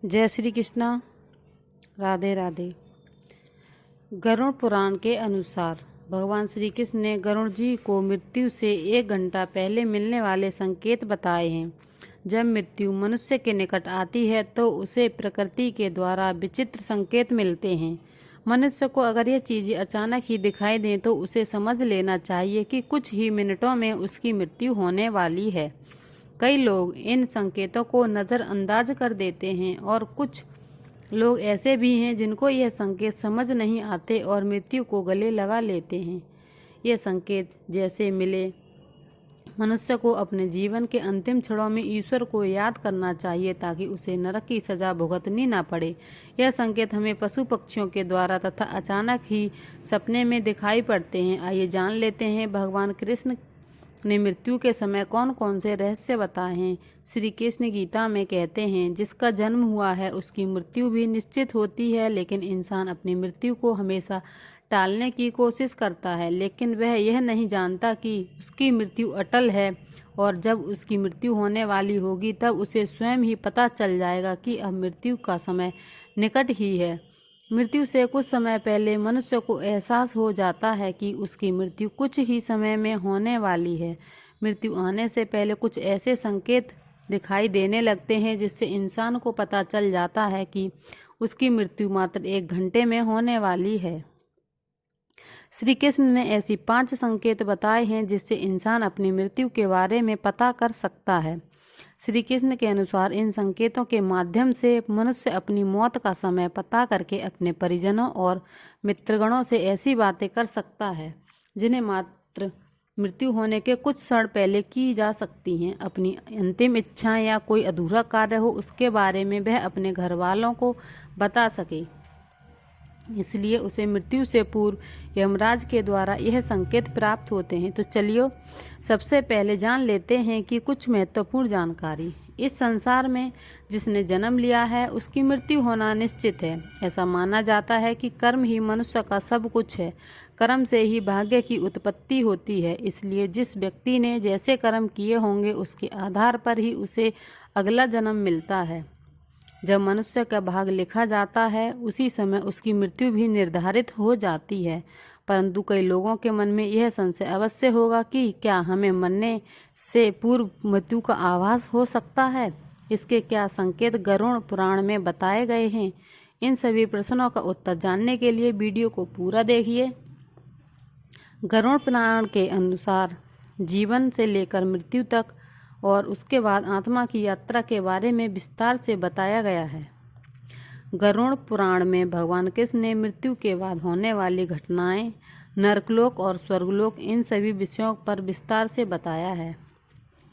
जय श्री कृष्णा। राधे राधे। गरुड़ पुराण के अनुसार भगवान श्री कृष्ण ने गरुड़ जी को मृत्यु से 1 घंटा पहले मिलने वाले संकेत बताए हैं। जब मृत्यु मनुष्य के निकट आती है तो उसे प्रकृति के द्वारा विचित्र संकेत मिलते हैं। मनुष्य को अगर यह चीज़ें अचानक ही दिखाई दें तो उसे समझ लेना चाहिए कि कुछ ही मिनटों में उसकी मृत्यु होने वाली है। कई लोग इन संकेतों को नज़रअंदाज कर देते हैं और कुछ लोग ऐसे भी हैं जिनको यह संकेत समझ नहीं आते और मृत्यु को गले लगा लेते हैं। ये संकेत जैसे मिले, मनुष्य को अपने जीवन के अंतिम क्षणों में ईश्वर को याद करना चाहिए ताकि उसे नरक की सजा भुगतनी ना पड़े। यह संकेत हमें पशु पक्षियों के द्वारा तथा अचानक ही सपने में दिखाई पड़ते हैं। आइए जान लेते हैं भगवान कृष्ण ने मृत्यु के समय कौन कौन से रहस्य बताए हैं। श्री कृष्ण गीता में कहते हैं, जिसका जन्म हुआ है उसकी मृत्यु भी निश्चित होती है, लेकिन इंसान अपनी मृत्यु को हमेशा टालने की कोशिश करता है, लेकिन वह यह नहीं जानता कि उसकी मृत्यु अटल है और जब उसकी मृत्यु होने वाली होगी तब उसे स्वयं ही पता चल जाएगा कि अब मृत्यु का समय निकट ही है। मृत्यु से कुछ समय पहले मनुष्य को एहसास हो जाता है कि उसकी मृत्यु कुछ ही समय में होने वाली है। मृत्यु आने से पहले कुछ ऐसे संकेत दिखाई देने लगते हैं जिससे इंसान को पता चल जाता है कि उसकी मृत्यु मात्र 1 घंटे में होने वाली है। श्री कृष्ण ने ऐसी 5 संकेत बताए हैं जिससे इंसान अपनी मृत्यु के बारे में पता कर सकता है। श्री कृष्ण के अनुसार इन संकेतों के माध्यम से मनुष्य अपनी मौत का समय पता करके अपने परिजनों और मित्रगणों से ऐसी बातें कर सकता है जिन्हें मात्र मृत्यु होने के कुछ क्षण पहले की जा सकती हैं। अपनी अंतिम इच्छा या कोई अधूरा कार्य हो उसके बारे में वह अपने घर वालों को बता सके, इसलिए उसे मृत्यु से पूर्व यमराज के द्वारा यह संकेत प्राप्त होते हैं। तो चलिए सबसे पहले जान लेते हैं कि कुछ महत्वपूर्ण जानकारी। इस संसार में जिसने जन्म लिया है उसकी मृत्यु होना निश्चित है। ऐसा माना जाता है कि कर्म ही मनुष्य का सब कुछ है। कर्म से ही भाग्य की उत्पत्ति होती है, इसलिए जिस व्यक्ति ने जैसे कर्म किए होंगे उसके आधार पर ही उसे अगला जन्म मिलता है। जब मनुष्य का भाग लिखा जाता है उसी समय उसकी मृत्यु भी निर्धारित हो जाती है। परंतु कई लोगों के मन में यह संशय अवश्य होगा कि क्या हमें मरने से पूर्व मृत्यु का आभास हो सकता है। इसके क्या संकेत गरुड़ पुराण में बताए गए हैं। इन सभी प्रश्नों का उत्तर जानने के लिए वीडियो को पूरा देखिए। गरुड़ पुराण के अनुसार जीवन से लेकर मृत्यु तक और उसके बाद आत्मा की यात्रा के बारे में विस्तार से बताया गया है। गरुड़ पुराण में भगवान कृष्ण ने मृत्यु के बाद होने वाली घटनाएं, नरकलोक और स्वर्गलोक, इन सभी विषयों पर विस्तार से बताया है।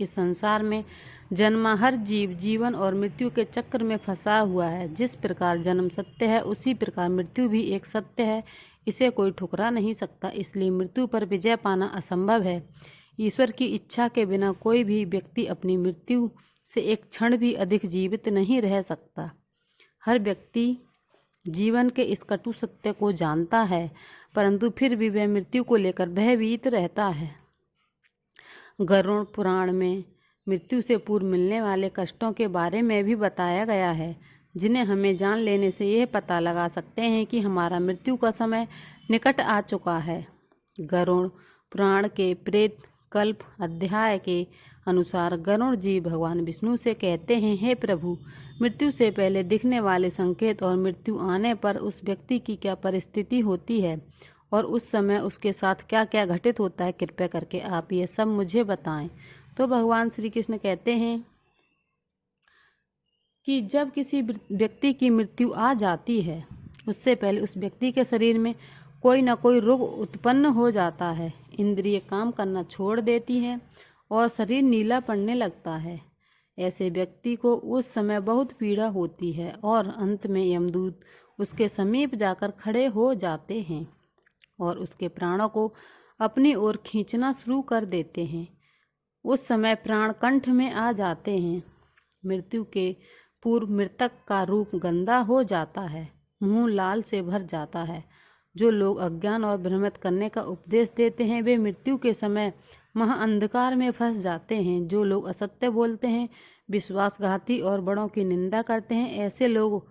इस संसार में जन्मा हर जीव जीवन और मृत्यु के चक्र में फंसा हुआ है। जिस प्रकार जन्म सत्य है उसी प्रकार मृत्यु भी एक सत्य है, इसे कोई ठुकरा नहीं सकता। इसलिए मृत्यु पर विजय पाना असंभव है। ईश्वर की इच्छा के बिना कोई भी व्यक्ति अपनी मृत्यु से एक क्षण भी अधिक जीवित नहीं रह सकता। हर व्यक्ति जीवन के इस कटु सत्य को जानता है, परंतु फिर भी वह मृत्यु को लेकर भयभीत रहता है। गरुड़ पुराण में मृत्यु से पूर्व मिलने वाले कष्टों के बारे में भी बताया गया है, जिन्हें हमें जान लेने से यह पता लगा सकते हैं कि हमारा मृत्यु का समय निकट आ चुका है। गरुड़ पुराण के प्रेत कल्प अध्याय के अनुसार गरुड़ जी भगवान विष्णु से कहते हैं, हे प्रभु, मृत्यु से पहले दिखने वाले संकेत और मृत्यु आने पर उस व्यक्ति की क्या परिस्थिति होती है और उस समय उसके साथ क्या क्या घटित होता है, कृपया करके आप ये सब मुझे बताएं। तो भगवान श्री कृष्ण कहते हैं कि जब किसी व्यक्ति की मृत्यु आ जाती है उससे पहले उस व्यक्ति के शरीर में कोई ना कोई रोग उत्पन्न हो जाता है। इंद्रिय काम करना छोड़ देती हैं और शरीर नीला पड़ने लगता है। ऐसे व्यक्ति को उस समय बहुत पीड़ा होती है और अंत में यमदूत उसके समीप जाकर खड़े हो जाते हैं और उसके प्राणों को अपनी ओर खींचना शुरू कर देते हैं। उस समय प्राण कंठ में आ जाते हैं। मृत्यु के पूर्व मृतक का रूप गंदा हो जाता है, मुंह लाल से भर जाता है, जो लोग अज्ञान और भ्रमित करने का उपदेश देते हैं वे मृत्यु के समय महाअंधकार में फंस जाते हैं। जो लोग असत्य बोलते हैं, विश्वासघाती और बड़ों की निंदा करते हैं, ऐसे लोग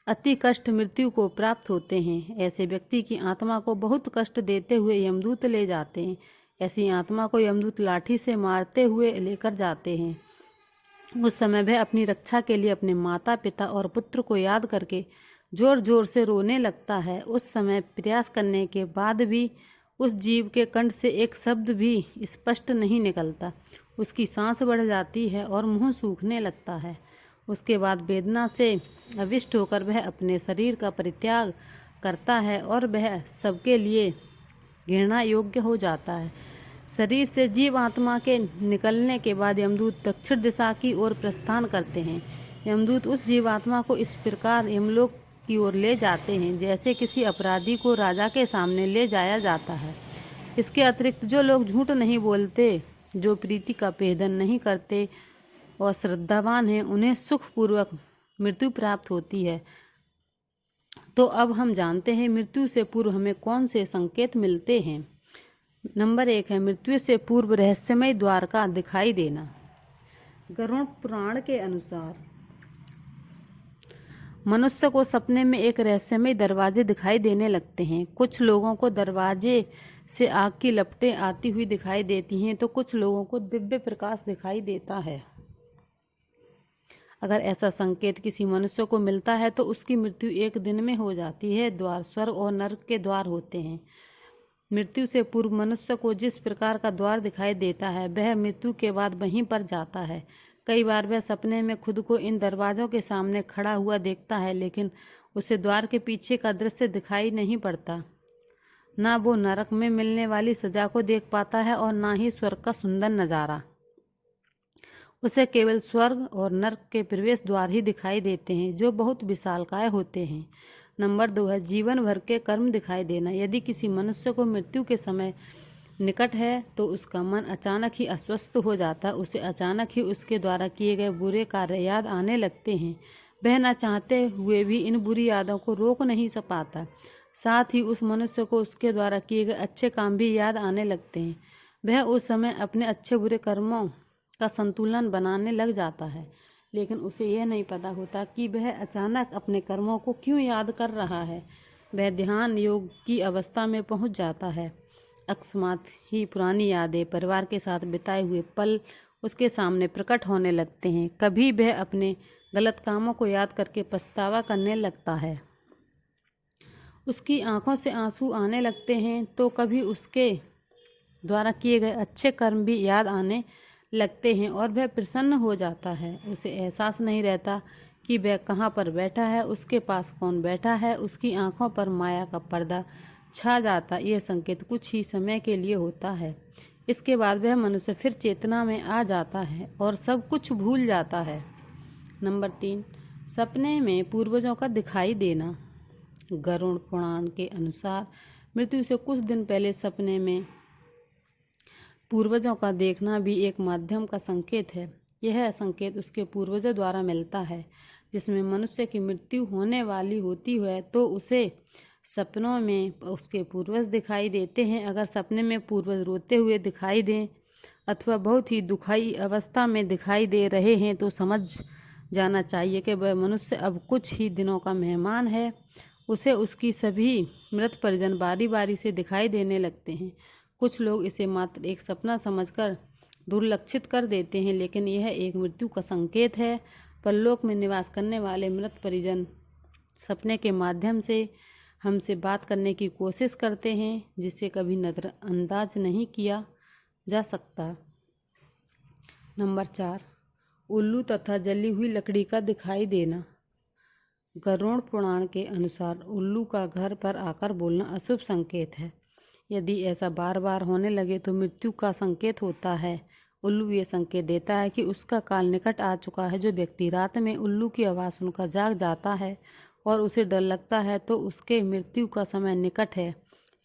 अति कष्ट मृत्यु को प्राप्त होते हैं। ऐसे व्यक्ति की आत्मा को बहुत कष्ट देते हुए यमदूत ले जाते हैं। ऐसी आत्मा को यमदूत लाठी से मारते हुए लेकर जाते हैं। उस समय वह अपनी रक्षा के लिए अपने माता पिता और पुत्र को याद करके जोर जोर से रोने लगता है। उस समय प्रयास करने के बाद भी उस जीव के कंठ से एक शब्द भी स्पष्ट नहीं निकलता। उसकी सांस बढ़ जाती है और मुंह सूखने लगता है। उसके बाद वेदना से अविष्ट होकर वह अपने शरीर का परित्याग करता है और वह सबके लिए घृणा योग्य हो जाता है। शरीर से जीव आत्मा के निकलने के बाद यमदूत दक्षिण दिशा की ओर प्रस्थान करते हैं। यमदूत उस जीवात्मा को इस प्रकार यमलोक की ओर ले जाते हैं जैसे किसी अपराधी को राजा के सामने ले जाया जाता है। इसके अतिरिक्त जो लोग झूठ नहीं बोलते, जो प्रीति का भेदन नहीं करते और श्रद्धावान हैं, उन्हें सुखपूर्वक मृत्यु प्राप्त होती है। तो अब हम जानते हैं मृत्यु से पूर्व हमें कौन से संकेत मिलते हैं। नंबर 1 है मृत्यु से पूर्व रहस्यमय द्वार का दिखाई देना। गरुड़ पुराण के अनुसार मनुष्य को सपने में एक रहस्यमय दरवाजे दिखाई देने लगते हैं। कुछ लोगों को दरवाजे से आग की लपटें आती हुई दिखाई देती हैं तो कुछ लोगों को दिव्य प्रकाश दिखाई देता है। अगर ऐसा संकेत किसी मनुष्य को मिलता है तो उसकी मृत्यु एक दिन में हो जाती है। द्वार स्वर्ग और नरक के द्वार होते हैं। मृत्यु से पूर्व मनुष्य को जिस प्रकार का द्वार दिखाई देता है वह मृत्यु के बाद वहीं पर जाता है। कई बार वह सपने में खुद को इन दरवाजों के सामने खड़ा हुआ देखता है, लेकिन उसे द्वार के पीछे का दृश्य दिखाई नहीं पड़ता। ना वो नरक में मिलने वाली सजा को देख पाता है और ना ही स्वर्ग का सुंदर नज़ारा। उसे केवल स्वर्ग और नरक के प्रवेश द्वार ही दिखाई देते हैं जो बहुत विशालकाय होते हैं। नंबर 2 है जीवन भर के कर्म दिखाई देना। यदि किसी मनुष्य को मृत्यु के समय निकट है तो उसका मन अचानक ही अस्वस्थ हो जाता है। उसे अचानक ही उसके द्वारा किए गए बुरे कार्य याद आने लगते हैं। वह न चाहते हुए भी इन बुरी यादों को रोक नहीं पाता। साथ ही उस मनुष्य को उसके द्वारा किए गए अच्छे काम भी याद आने लगते हैं। वह उस समय अपने अच्छे बुरे कर्मों का संतुलन बनाने लग जाता है, लेकिन उसे यह नहीं पता होता कि वह अचानक अपने कर्मों को क्यों याद कर रहा है। वह ध्यान योग की अवस्था में पहुंच जाता है। अकस्मात ही पुरानी यादें, परिवार के साथ बिताए हुए पल उसके सामने प्रकट होने लगते हैं। कभी वह अपने गलत कामों को याद करके पछतावा करने लगता है। उसकी आंखों से आंसू आने लगते हैं तो कभी उसके द्वारा किए गए अच्छे कर्म भी याद आने लगते हैं और वह प्रसन्न हो जाता है। उसे एहसास नहीं रहता कि वह कहाँ पर बैठा है, उसके पास कौन बैठा है। उसकी आंखों पर माया का पर्दा छा जाता। यह संकेत कुछ ही समय के लिए होता है। इसके बाद वह मनुष्य फिर चेतना में आ जाता है और सब कुछ भूल जाता है। नंबर 3 सपने में पूर्वजों का दिखाई देना। गरुड़ पुराण के अनुसार मृत्यु से कुछ दिन पहले सपने में पूर्वजों का देखना भी एक माध्यम का संकेत है। यह संकेत उसके पूर्वजों द्वारा मिलता है। जिसमें मनुष्य की मृत्यु होने वाली होती है तो उसे सपनों में उसके पूर्वज दिखाई देते हैं। अगर सपने में पूर्वज रोते हुए दिखाई दें अथवा बहुत ही दुखी अवस्था में दिखाई दे रहे हैं तो समझ जाना चाहिए कि वह मनुष्य अब कुछ ही दिनों का मेहमान है। उसे उसकी सभी मृत परिजन बारी बारी से दिखाई देने लगते हैं। कुछ लोग इसे मात्र एक सपना समझकर दुर्लक्षित कर देते हैं, लेकिन यह एक मृत्यु का संकेत है। परलोक में निवास करने वाले मृत परिजन सपने के माध्यम से हमसे बात करने की कोशिश करते हैं, जिसे कभी नज़रअंदाज नहीं किया जा सकता। नंबर 4 उल्लू तथा जली हुई लकड़ी का दिखाई देना। गरुड़ पुराण के अनुसार उल्लू का घर पर आकर बोलना अशुभ संकेत है। यदि ऐसा बार बार होने लगे तो मृत्यु का संकेत होता है। उल्लू ये संकेत देता है कि उसका काल निकट आ चुका है। जो व्यक्ति रात में उल्लू की आवाज़ सुनकर जाग जाता है और उसे डर लगता है तो उसके मृत्यु का समय निकट है,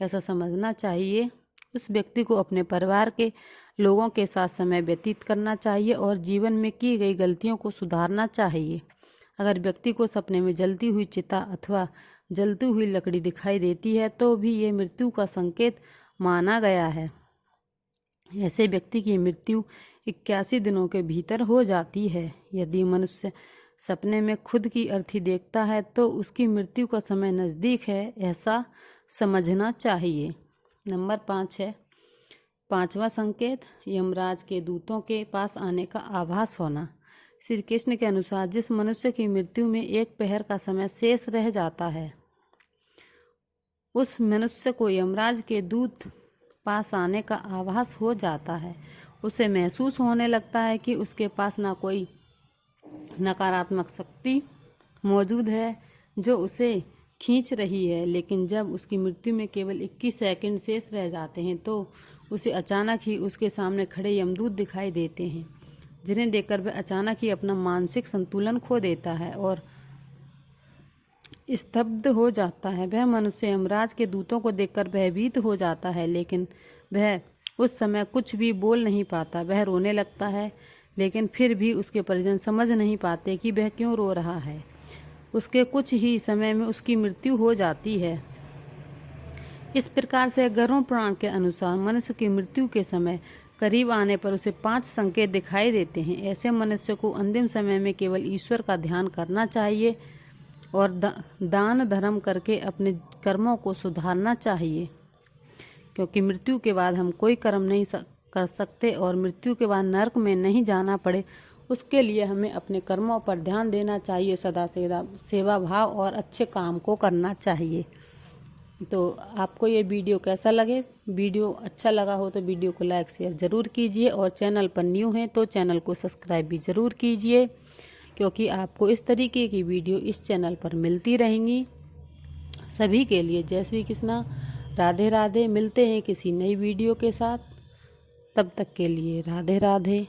ऐसा समझना चाहिए। उस व्यक्ति को अपने परिवार के लोगों के साथ समय व्यतीत करना चाहिए और जीवन में की गई गलतियों को सुधारना चाहिए। अगर व्यक्ति को सपने में जलती हुई चिता अथवा जलती हुई लकड़ी दिखाई देती है तो भी ये मृत्यु का संकेत माना गया है। ऐसे व्यक्ति की मृत्यु 81 दिनों के भीतर हो जाती है। यदि मनुष्य सपने में खुद की अर्थी देखता है तो उसकी मृत्यु का समय नज़दीक है, ऐसा समझना चाहिए। नंबर 5 है, 5वां संकेत, यमराज के दूतों के पास आने का आभास होना। श्री कृष्ण के अनुसार जिस मनुष्य की मृत्यु में 1 पहर का समय शेष रह जाता है, उस मनुष्य को यमराज के दूत पास आने का आभास हो जाता है। उसे महसूस होने लगता है कि उसके पास ना कोई नकारात्मक शक्ति मौजूद है जो उसे खींच रही है। लेकिन जब उसकी मृत्यु में केवल 21 सेकंड शेष रह जाते हैं तो उसे अचानक ही उसके सामने खड़े यमदूत दिखाई देते हैं, जिन्हें देखकर वह अचानक ही अपना मानसिक संतुलन खो देता है और स्तब्ध हो जाता है। वह मनुष्य यमराज के दूतों को देखकर भयभीत हो जाता है, लेकिन वह उस समय कुछ भी बोल नहीं पाता। वह रोने लगता है, लेकिन फिर भी उसके परिजन समझ नहीं पाते कि वह क्यों रो रहा है। उसके कुछ ही समय में उसकी मृत्यु हो जाती है। इस प्रकार से गरुड़ पुराण के अनुसार मनुष्य की मृत्यु के समय करीब आने पर उसे 5 संकेत दिखाई देते हैं। ऐसे मनुष्य को अंतिम समय में केवल ईश्वर का ध्यान करना चाहिए और दान धर्म करके अपने कर्मों को सुधारना चाहिए, क्योंकि मृत्यु के बाद हम कोई कर्म नहीं कर सकते और मृत्यु के बाद नरक में नहीं जाना पड़े, उसके लिए हमें अपने कर्मों पर ध्यान देना चाहिए। सदा सेवा भाव और अच्छे काम को करना चाहिए। तो आपको ये वीडियो कैसा लगे? वीडियो अच्छा लगा हो तो वीडियो को लाइक शेयर ज़रूर कीजिए और चैनल पर न्यू हैं तो चैनल को सब्सक्राइब भी ज़रूर कीजिए, क्योंकि आपको इस तरीके की वीडियो इस चैनल पर मिलती रहेंगी। सभी के लिए जय श्री कृष्णा, राधे राधे। मिलते हैं किसी नई वीडियो के साथ, तब तक के लिए राधे राधे।